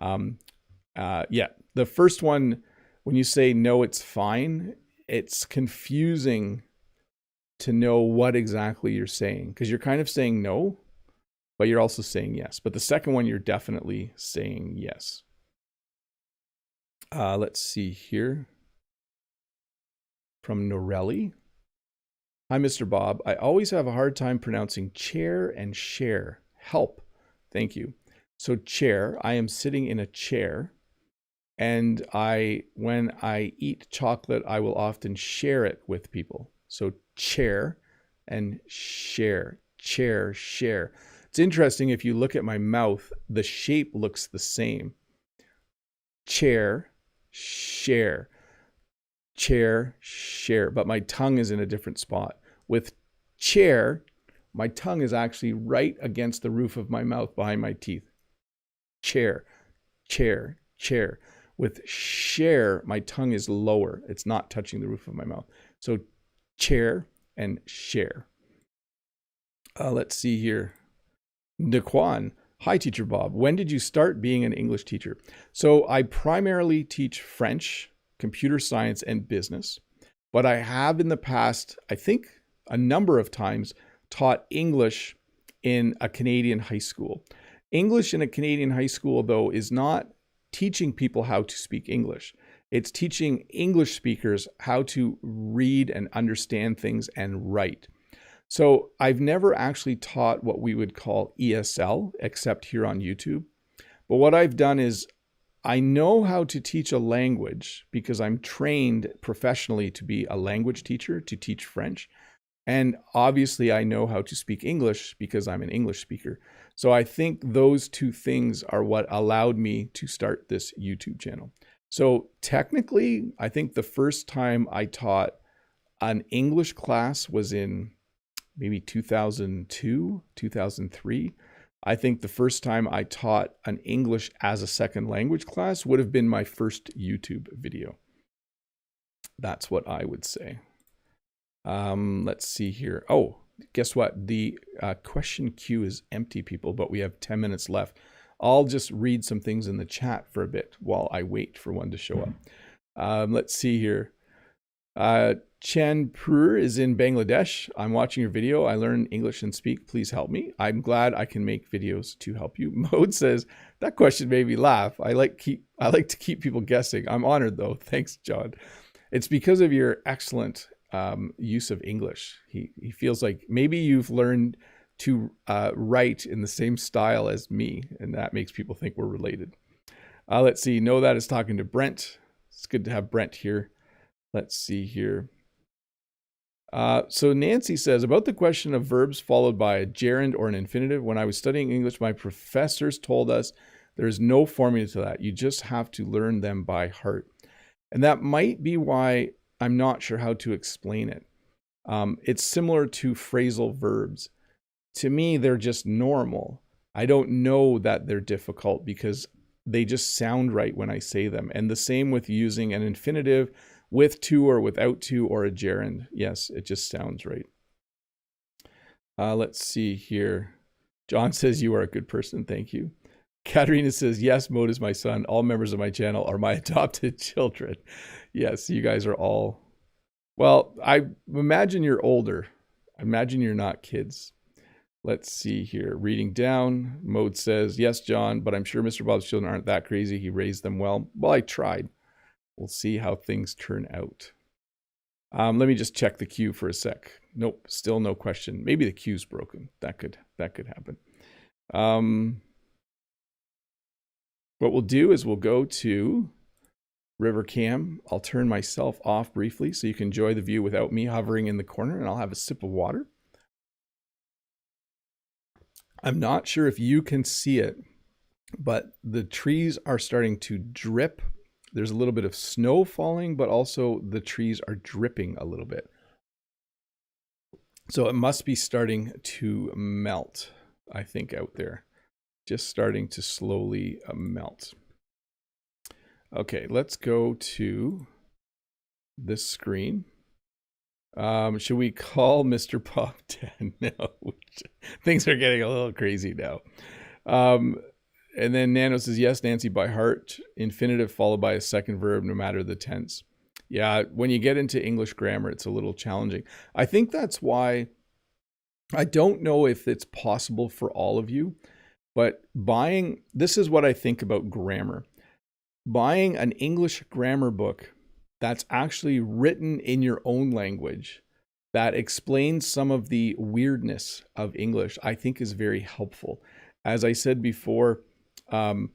Yeah, the first one, when you say no, it's fine, it's confusing to know what exactly you're saying, because you're kind of saying no, but you're also saying yes. But the second one, you're definitely saying yes. Let's see here. From Norelli. Hi, Mr. Bob. I always have a hard time pronouncing chair and share. Help. Thank you. So chair, I am sitting in a chair, and when I eat chocolate, I will often share it with people. So chair and share, chair, share. It's interesting, if you look at my mouth, the shape looks the same. Chair, share, chair, share, but my tongue is in a different spot. With chair, my tongue is actually right against the roof of my mouth behind my teeth. Chair, chair, chair. With share, my tongue is lower. It's not touching the roof of my mouth. So chair and share. Let's see here. Daquan. Hi, Teacher Bob. When did you start being an English teacher? So I primarily teach French, computer science, and business. But I have in the past, I think a number of times, taught English in a Canadian high school. English in a Canadian high school, though, is not teaching people how to speak English. It's teaching English speakers how to read and understand things and write. So I've never actually taught what we would call ESL, except here on YouTube. But what I've done is I know how to teach a language because I'm trained professionally to be a language teacher, to teach French. And obviously I know how to speak English because I'm an English speaker. So I think those two things are what allowed me to start this YouTube channel. So technically, I think the first time I taught an English class was in maybe 2002, 2003. I think the first time I taught an English as a second language class would have been my first YouTube video. That's what I would say. Let's see here. Oh, guess what? The question queue is empty, people, but we have 10 minutes left. I'll just read some things in the chat for a bit while I wait for one to show up. Let's see here. Chen Prur is in Bangladesh. I'm watching your video. I learn English and speak. Please help me. I'm glad I can make videos to help you. Mode says, that question made me laugh. I like to keep people guessing. I'm honored though. Thanks, John. It's because of your excellent use of English. He feels like maybe you've learned to write in the same style as me, and that makes people think we're related. Let's see. Know that is talking to Brent. It's good to have Brent here. Let's see here. So Nancy says, about the question of verbs followed by a gerund or an infinitive, when I was studying English, my professors told us there is no formula to that. You just have to learn them by heart. And that might be why I'm not sure how to explain it. It's similar to phrasal verbs. To me, they're just normal. I don't know that they're difficult because they just sound right when I say them. And the same with using an infinitive with to or without to, or a gerund. Yes, it just sounds right. Let's see here. John says, you are a good person. Thank you. Katerina says, yes, Mode is my son. All members of my channel are my adopted children. Yes, you guys are all. Well, I imagine you're older. I imagine you're not kids. Let's see here. Reading down, Mode says, yes, John, but I'm sure Mr. Bob's children aren't that crazy. He raised them well. Well, I tried. We'll see how things turn out. Let me just check the queue for a sec. Nope, still no question. Maybe the queue's broken. That could happen. What we'll do is we'll go to Rivercam. I'll turn myself off briefly so you can enjoy the view without me hovering in the corner, and I'll have a sip of water. I'm not sure if you can see it, but the trees are starting to drip. There's a little bit of snow falling, but also the trees are dripping a little bit. So it must be starting to melt, I think, out there. Just starting to slowly melt. Okay, let's go to this screen. Should we call Mr. Bob 10? No, things are getting a little crazy now. And then Nano says, yes, Nancy, by heart, infinitive followed by a second verb, no matter the tense. Yeah, when you get into English grammar, it's a little challenging. I think that's why I don't know if it's possible for all of you, but this is what I think about grammar. Buying an English grammar book that's actually written in your own language that explains some of the weirdness of English, I think is very helpful. As I said before, when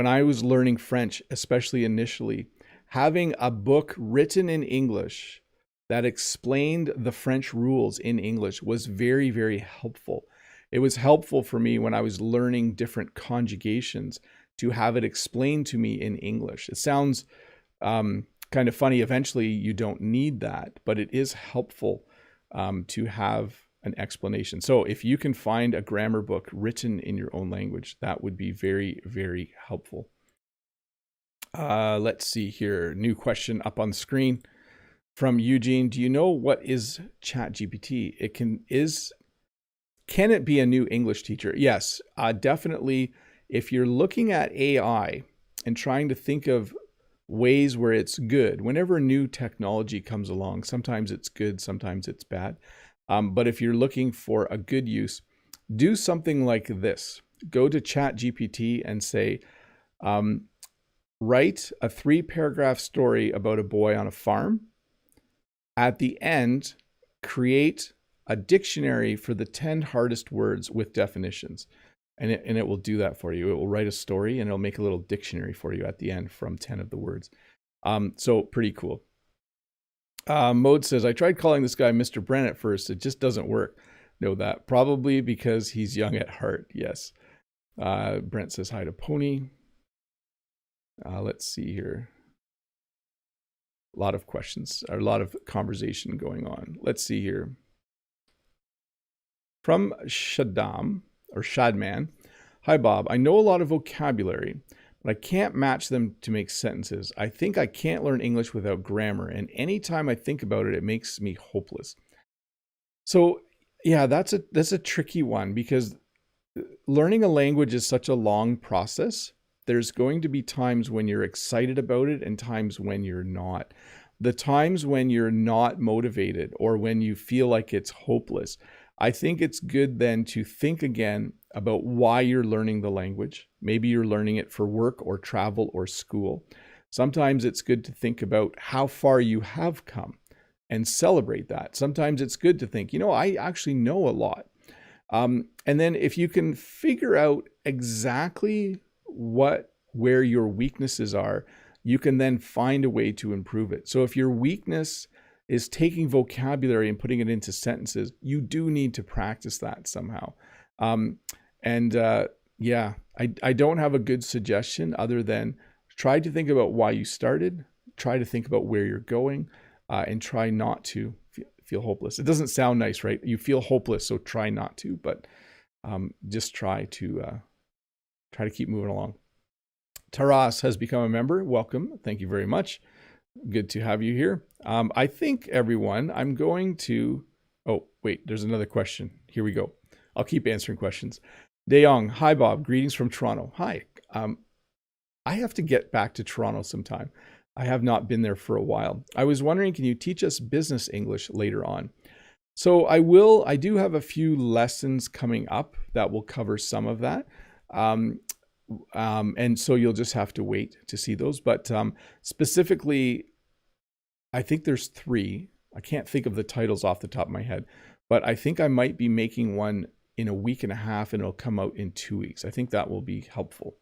I was learning French, especially initially, having a book written in English that explained the French rules in English was very, very helpful. It was helpful for me when I was learning different conjugations to have it explained to me in English. It sounds kind of funny. Eventually, you don't need that, but it is helpful to have an explanation. So if you can find a grammar book written in your own language, that would be very, very helpful. Let's see here. New question up on the screen from Eugene. Do you know what is ChatGPT? Can it be a new English teacher? Yes, definitely. If you're looking at AI and trying to think of ways where it's good, whenever new technology comes along, sometimes it's good, sometimes it's bad. But if you're looking for a good use, do something like this. Go to ChatGPT and say, write a 3-paragraph story about a boy on a farm. At the end, create a dictionary for the 10 hardest words with definitions. And it will do that for you. It will write a story and it'll make a little dictionary for you at the end from 10 of the words. So pretty cool. Mode says, I tried calling this guy Mr. Brent at first. It just doesn't work. Know that. Probably because he's young at heart. Yes. Brent says hi to Pony. Let's see here. A lot of questions, or a lot of conversation going on. Let's see here. From Shadam, or Shadman. Hi, Bob. I know a lot of vocabulary, but I can't match them to make sentences. I think I can't learn English without grammar, and anytime I think about it, it makes me hopeless. So, yeah, that's a tricky one, because learning a language is such a long process. There's going to be times when you're excited about it and times when you're not. The times when you're not motivated or when you feel like it's hopeless, I think it's good then to think again about why you're learning the language. Maybe you're learning it for work or travel or school. Sometimes it's good to think about how far you have come and celebrate that. Sometimes it's good to think, I actually know a lot. And then if you can figure out exactly where your weaknesses are, you can then find a way to improve it. So if your weakness is taking vocabulary and putting it into sentences, you do need to practice that somehow. Yeah, I don't have a good suggestion other than try to think about why you started, try to think about where you're going, and try not to feel hopeless. It doesn't sound nice, right? You feel hopeless, so try not to, but just try to keep moving along. Taras has become a member. Welcome. Thank you very much. Good to have you here. I think, everyone, I'm going to... Oh, wait, there's another question. Here we go. I'll keep answering questions. De Jong, hi, Bob. Greetings from Toronto. Hi. I have to get back to Toronto sometime. I have not been there for a while. I was wondering, can you teach us business English later on? So I will. I do have a few lessons coming up that will cover some of that. And so you'll just have to wait to see those. But specifically, I think there's 3. I can't think of the titles off the top of my head, but I think I might be making one in a week and a half and it'll come out in 2 weeks. I think that will be helpful.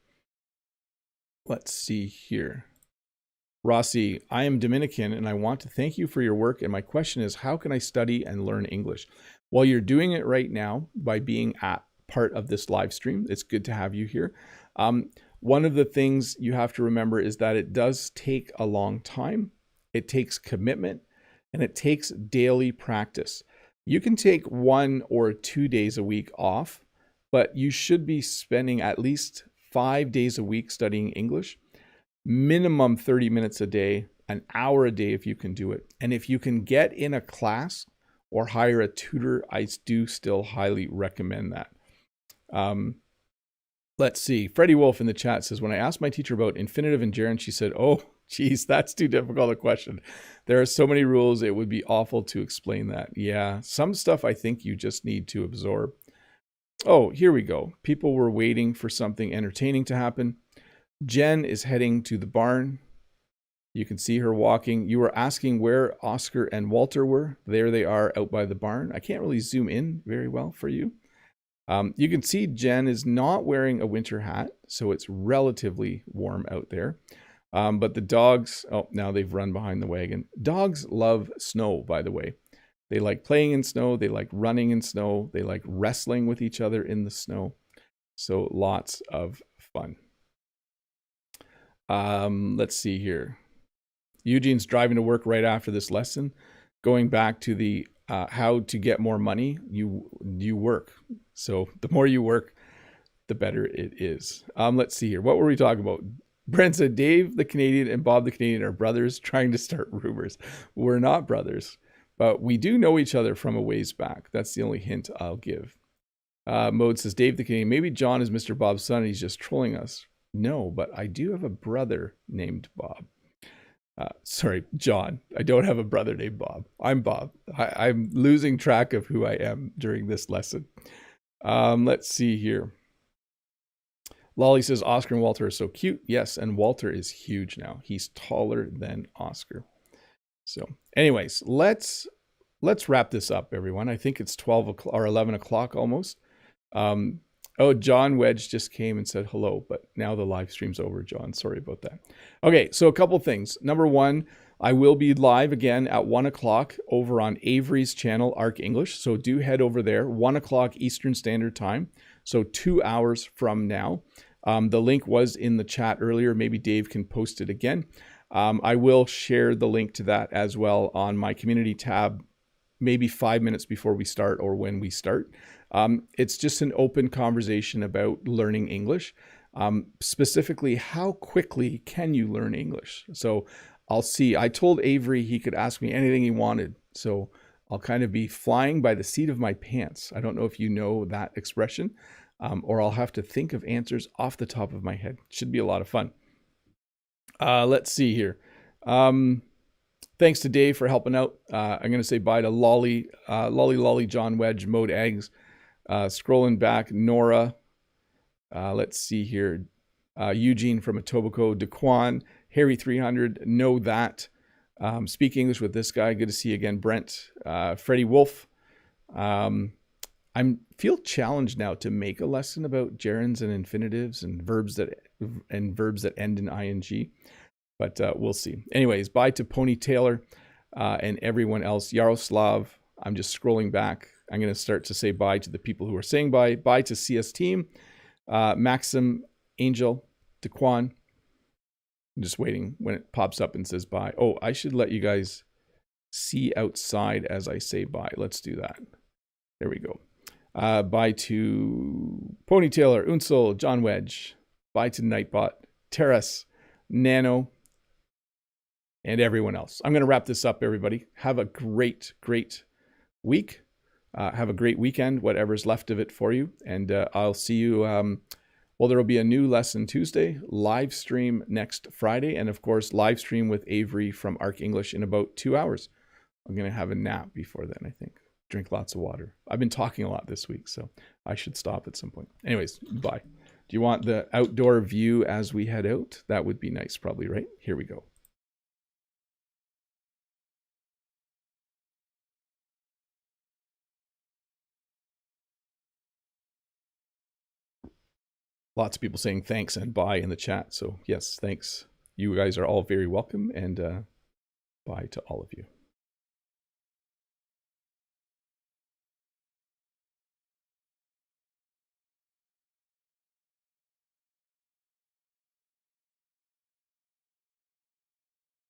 Let's see here. Rossi, I am Dominican and I want to thank you for your work. And my question is, how can I study and learn English? Well, you're doing it right now by being at part of this live stream. It's good to have you here. One of the things you have to remember is that it does take a long time. It takes commitment and it takes daily practice. You can take 1 or 2 days a week off, but you should be spending at least 5 days a week studying English, minimum 30 minutes a day, an hour a day if you can do it. And if you can get in a class or hire a tutor, I do still highly recommend that. Let's see. Freddie Wolf in the chat says, when I asked my teacher about infinitive and gerund, she said, oh, geez, that's too difficult a question. There are so many rules, it would be awful to explain that. Yeah, some stuff I think you just need to absorb. Oh, here we go. People were waiting for something entertaining to happen. Jen is heading to the barn. You can see her walking. You were asking where Oscar and Walter were. There they are out by the barn. I can't really zoom in very well for you. You can see Jen is not wearing a winter hat, so it's relatively warm out there. But the dogs, oh, now they've run behind the wagon. Dogs love snow, by the way. They like playing in snow. They like running in snow. They like wrestling with each other in the snow. So lots of fun. Let's see here. Eugene's driving to work right after this lesson. Going back to the how to get more money, you work. So the more you work, the better it is. Let's see here. What were we talking about? Brent said Dave the Canadian and Bob the Canadian are brothers trying to start rumors. We're not brothers, but we do know each other from a ways back. That's the only hint I'll give. Mode says Dave the Canadian. Maybe John is Mr. Bob's son and he's just trolling us. No, but I do have a brother named Bob. Sorry, John. I don't have a brother named Bob. I'm Bob. I'm losing track of who I am during this lesson. Let's see here. Lolly says Oscar and Walter are so cute. Yes, and Walter is huge now. He's taller than Oscar. So anyways, let's wrap this up, everyone. I think it's 12 o'clock or 11 o'clock almost. Oh, John Wedge just came and said hello, but now the live stream's over, John. Sorry about that. Okay, so a couple things. Number one, I will be live again at 1 o'clock over on Avery's channel, Arc English. So do head over there, 1 o'clock Eastern Standard Time. So 2 hours from now. The link was in the chat earlier. Maybe Dave can post it again. I will share the link to that as well on my community tab, maybe 5 minutes before we start or when we start. It's just an open conversation about learning English. Specifically, how quickly can you learn English? So I'll see. I told Avery he could ask me anything he wanted. So I'll kind of be flying by the seat of my pants. I don't know if you know that expression, or I'll have to think of answers off the top of my head. Should be a lot of fun. Let's see here. Thanks to Dave for helping out. I'm going to say bye to Lolly, John Wedge, Mode Eggs. Scrolling back, Nora. Let's see here. Eugene from Etobicoke, Daquan, Harry 300, Know That. Speak English with this guy. Good to see you again, Brent. Freddie Wolf. I feel challenged now to make a lesson about gerunds and infinitives and verbs that end in ing. But we'll see. Anyways, bye to Pony Taylor and everyone else. Yaroslav, I'm just scrolling back. I'm going to start to say bye to the people who are saying bye. Bye to CS Team, Maxim, Angel, Daquan. I'm just waiting when it pops up and says bye. Oh, I should let you guys see outside as I say bye. Let's do that. There we go. Bye to Pony Taylor, Unsel, John Wedge. Bye to Nightbot, Terrace, Nano, and everyone else. I'm going to wrap this up, everybody. Have a great, great week. Have a great weekend, whatever's left of it for you. And I'll see you. Well, there will be a new lesson Tuesday, live stream next Friday, and of course, live stream with Avery from Arc English in about 2 hours. I'm going to have a nap before then, I think. Drink lots of water. I've been talking a lot this week, so I should stop at some point. Anyways, bye. Do you want the outdoor view as we head out? That would be nice, probably, right? Here we go. Lots of people saying thanks and bye in the chat. So yes, thanks. You guys are all very welcome, and bye to all of you.